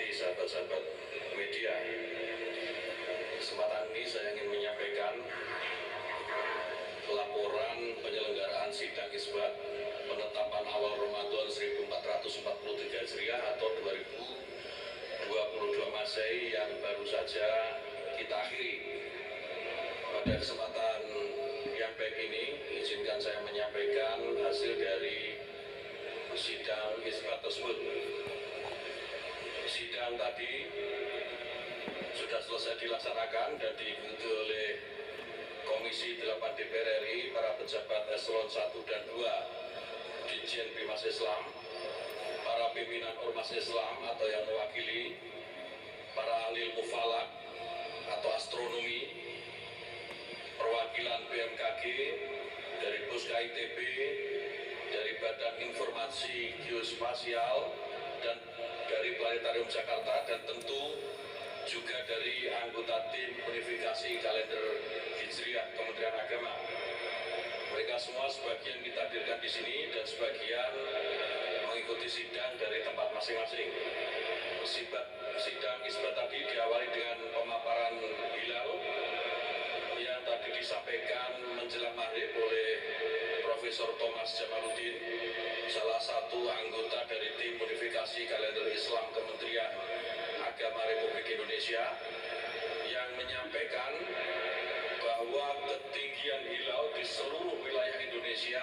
kasih sahabat-sahabat media. Kesempatan ini saya ingin menyampaikan laporan penyelenggaraan sidang isbat penetapan awal Ramadan 1443 Hijriah atau 2022 Masehi yang baru saja kita akhiri. Pada kesempatan yang baik ini, izinkan saya menyampaikan hasil dari sidang isbat tersebut. Sidang tadi sudah selesai dilaksanakan dan diikuti oleh Komisi 8 DPR RI, para pejabat eselon 1 dan 2, Ditjen Bimas Islam, para pimpinan ormas Islam atau yang mewakili, para ahli ilmu falak atau astronomi, perwakilan BMKG, dari Pus KITB, dari Badan Informasi Geospasial, dan dari Planetarium Jakarta, dan tentu juga dari anggota tim unifikasi kalender Hijriah Kementerian Agama. Mereka semua sebagian kita hadirkan di sini dan sebagian mengikuti sidang dari tempat masing-masing. Sidang isbat tadi diawali dengan pemaparan hilal yang tadi disampaikan menjelang maghrib oleh Profesor Thomas Jamaluddin, salah satu anggota dari tim unifikasi kalender Islam Kementerian Agama Republik Indonesia, yang menyampaikan bahwa ketinggian hilal di seluruh wilayah Indonesia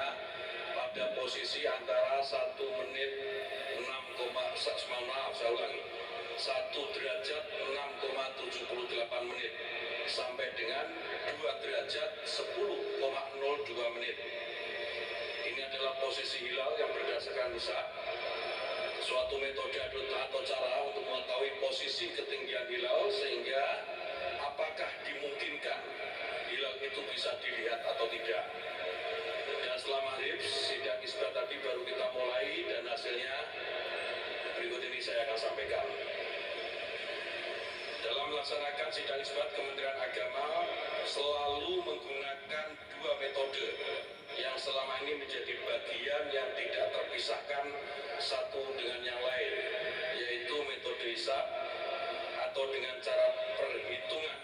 pada posisi antara 1 menit 1 derajat 6,78 menit sampai dengan 2 derajat 10,02 menit. Ini adalah posisi hilal yang berdasarkan hisab, suatu metode atau cara untuk mengetahui posisi ketinggian hilal, sehingga apakah dimungkinkan hilal itu bisa dilihat atau tidak. Dan setelah maghrib, sidang isbat tadi baru kita mulai dan hasilnya berikut ini saya akan sampaikan. Dalam melaksanakan sidang isbat, Kementerian Agama selalu menggunakan 2 metode yang selama ini menjadi bagian yang tidak terpisahkan satu dengan yang lain, yaitu metode hisab atau dengan cara perhitungan,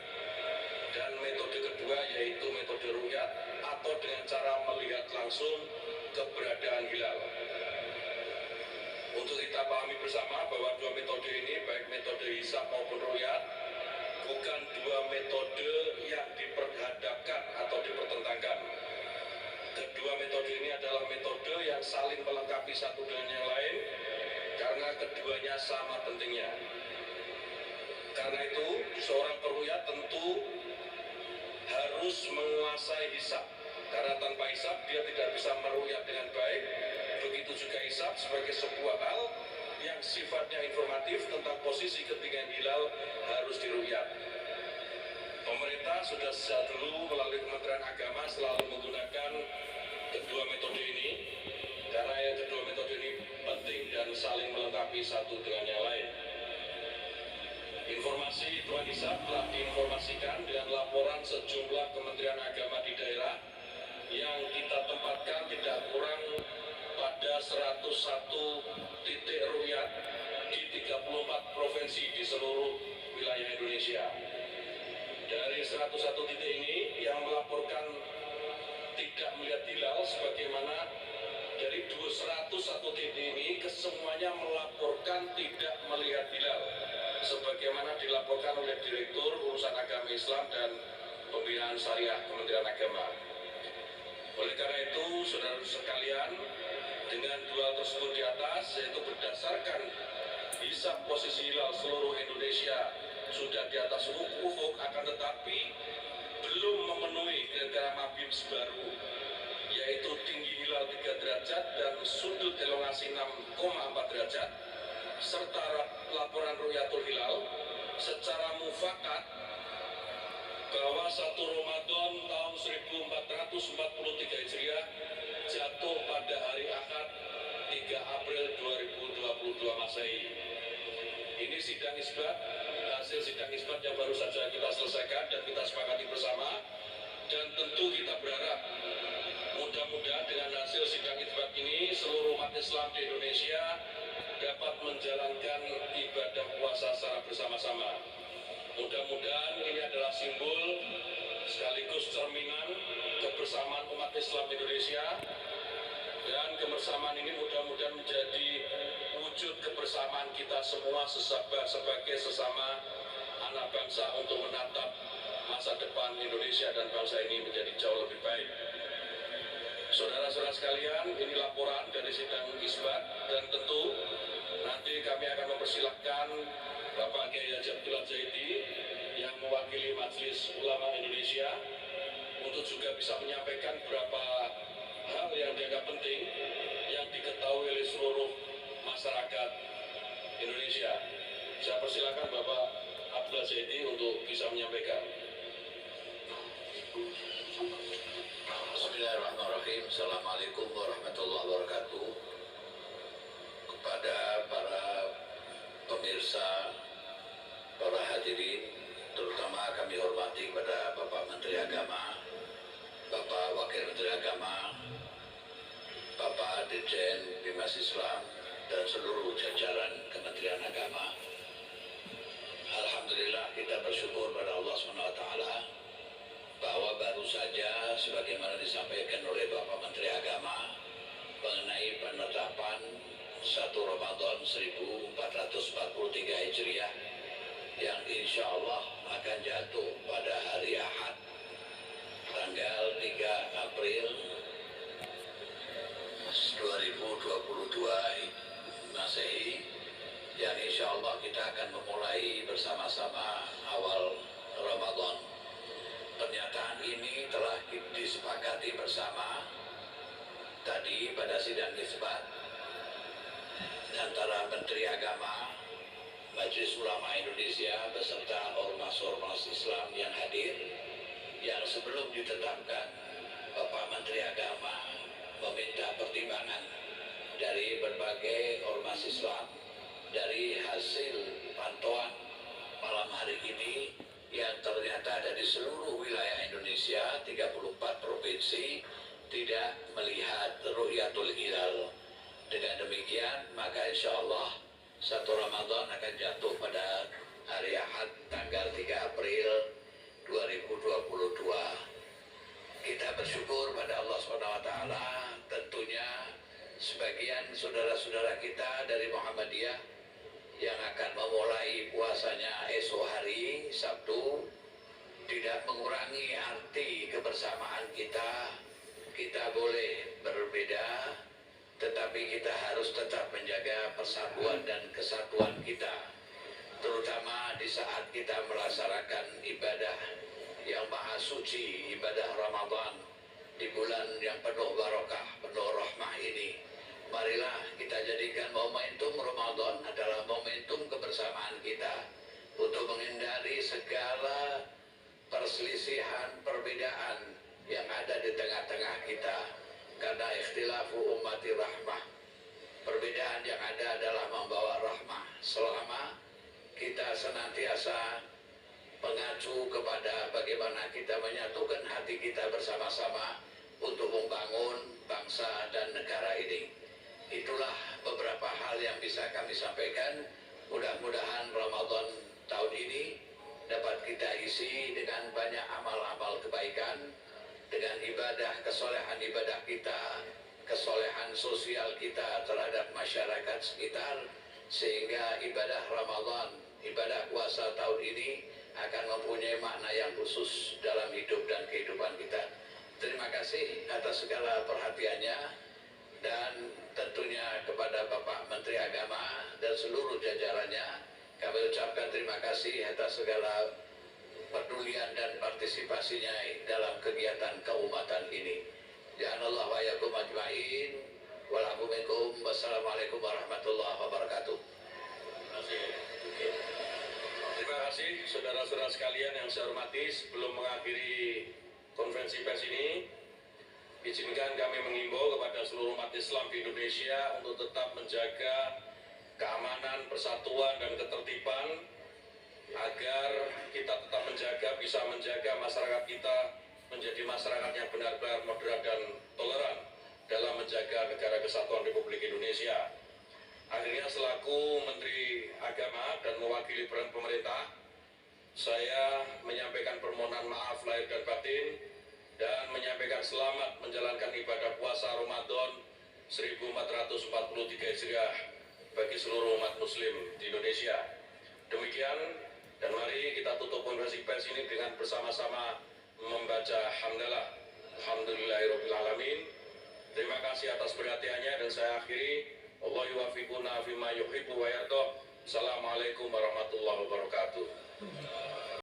dan metode kedua yaitu metode ru'yat atau dengan cara melihat langsung keberadaan hilal. Untuk kita pahami bersama bahwa 2 metode ini, baik metode hisab maupun ru'yat, bukan 2 metode yang diperhadapkan atau dipertentangkan. Kedua metode ini adalah metode yang saling melengkapi satu dengan yang lain karena keduanya sama pentingnya. Karena itu, seorang peru'yat tentu harus menguasai hisab, karena tanpa hisab dia tidak bisa meru'yat dengan baik. Begitu juga hisab sebagai sebuah hal yang sifatnya informatif tentang posisi ketinggian hilal harus diru'yat. Pemerintah sudah sejak dulu melalui Kementerian Agama selalu menggunakan kedua metode ini, karena yang kedua metode ini penting dan saling melengkapi satu dengan yang lain. Informasi hitungan hisab telah diinformasikan dengan laporan sejumlah Kementerian Agama di daerah yang kita tempatkan tidak kurang pada 101 titik ru'yat di 34 provinsi di seluruh wilayah Indonesia. Dari 101 titik ini yang melaporkan tidak melihat hilal, sebagaimana dari 201 titik ini kesemuanya melaporkan tidak melihat hilal, sebagaimana dilaporkan oleh Direktur Urusan Agama Islam dan Pembinaan Syariah Kementerian Agama. Oleh karena itu, saudara sekalian, dengan 2 hal tersebut di atas, yaitu berdasarkan hisab posisi hilal seluruh Indonesia sudah di atas ufuk, akan tetapi belum memenuhi kriteria MABIMS baru, yaitu tinggi hilal 3 derajat dan sudut elongasi 6,4 derajat, serta laporan ru'yatul hilal, secara mufakat bahwa 1 Ramadan tahun 1443 Hijriah jatuh pada hari Ahad 3 April 2022 Masehi. Ini sidang isbat, hasil sidang isbat yang baru saja kita selesaikan dan kita sepakati bersama, dan tentu kita berharap mudah-mudahan dengan hasil sidang isbat ini seluruh umat Islam di Indonesia dapat menjalankan ibadah puasa berpuasa secara bersama-sama. Mudah-mudahan ini adalah simbol sekaligus cerminan kebersamaan umat Islam Indonesia, dan kebersamaan ini mudah-mudahan menjadi wujud kebersamaan kita semua sebagai sesama anak bangsa untuk menatap masa depan Indonesia dan bangsa ini menjadi jauh lebih baik. Saudara-saudara sekalian, ini laporan dari sidang isbat, dan tentu nanti kami akan mempersilahkan Bapak Kiai Haji Abdullah Zaidi yang mewakili Majelis Ulama Indonesia untuk juga bisa menyampaikan beberapa hal yang dianggap penting yang diketahui oleh seluruh masyarakat Indonesia. Saya persilakan Bapak Abdullah Zaidi untuk bisa menyampaikan. Bismillahirrahmanirrahim. Assalamualaikum warahmatullahi wabarakatuh. Kepada para pemirsa, para hadirin, terutama kami hormati kepada Bapak Menteri Agama, Bapak Wakil Menteri Agama, Bapak Dirjen Bimas Islam, dan seluruh jajaran Kementerian Agama. Alhamdulillah, kita bersyukur pada Allah SWT bahwa baru saja sebagaimana disampaikan oleh Bapak Menteri Agama mengenai penetapan 1 Ramadan 1443 Hijriah yang insya Allah akan jatuh pada hari Ahad tanggal 3 April 2022 Masehi, yang insya Allah kita akan memulai bersama-sama awal Ramadan. Pernyataan ini telah disepakati bersama tadi pada sidang isbat antara Menteri Agama, Majelis Ulama Indonesia beserta ormas-ormas Islam yang hadir, yang sebelum ditetapkan Bapak Menteri Agama meminta pertimbangan dari berbagai ormas Islam dari hasil pantauan malam hari ini yang ternyata ada di seluruh wilayah Indonesia, 34 provinsi tidak melihat Ru'yatul Hilal. Dengan demikian, maka insya Allah 1 Ramadan akan jatuh pada hari Ahad tanggal 3 April 2022. Kita bersyukur pada Allah SWT, tentunya sebagian saudara-saudara kita dari Muhammadiyah yang akan memulai puasanya esok hari Sabtu tidak mengurangi arti kebersamaan kita. Kita boleh berbeda, tetapi kita harus tetap menjaga persatuan dan kesatuan kita, terutama di saat kita melaksanakan ibadah yang maha suci, ibadah Ramadan di bulan yang penuh barakah, penuh rahmah ini. Marilah kita jadikan momentum Ramadan adalah momentum kebersamaan kita untuk menghindari segala perselisihan, perbedaan yang ada di tengah-tengah kita. Karena ikhtilafu ummati rahmah, perbedaan yang ada adalah membawa rahmah. Selama kita senantiasa mengacu kepada bagaimana kita menyatukan hati kita bersama-sama untuk membangun bangsa dan negara ini. Itulah beberapa hal yang bisa kami sampaikan. Mudah-mudahan Ramadan tahun ini dapat kita isi dengan banyak amal-amal kebaikan, dengan ibadah, kesolehan ibadah kita, kesolehan sosial kita terhadap masyarakat sekitar, sehingga ibadah Ramadan, ibadah puasa tahun ini akan mempunyai makna yang khusus dalam hidup dan kehidupan kita. Terima kasih atas segala perhatiannya, dan tentunya kepada Bapak Menteri Agama dan seluruh jajarannya kami ucapkan terima kasih atas segala pedulian dan partisipasinya dalam kegiatan keumatan ini. Ja'alallah wa yakum ajma'in. Walaikumussalam. Wassalamualaikum warahmatullahi wabarakatuh. Terima kasih saudara-saudara sekalian yang saya hormati. Sebelum mengakhiri konferensi pers ini, izinkan kami mengimbau kepada seluruh umat Islam di Indonesia untuk tetap menjaga keamanan, persatuan, dan ketertiban, agar kita tetap bisa menjaga masyarakat kita menjadi masyarakat yang benar-benar moderat dan toleran dalam menjaga negara kesatuan Republik Indonesia. Akhirnya selaku Menteri Agama dan mewakili peran pemerintah, saya menyampaikan permohonan maaf lahir dan batin dan menyampaikan selamat menjalankan ibadah puasa Ramadan 1443 Hijriah bagi seluruh umat muslim di Indonesia. Demikian, dan mari kita tutup konferensi pers ini dengan bersama-sama membaca hamdalah. Alhamdulillahirabbil alamin. Terima kasih atas perhatiannya dan saya akhiri. Allah yuwaffiquna fima yuhibbu wa yarda. Assalamualaikum warahmatullahi wabarakatuh.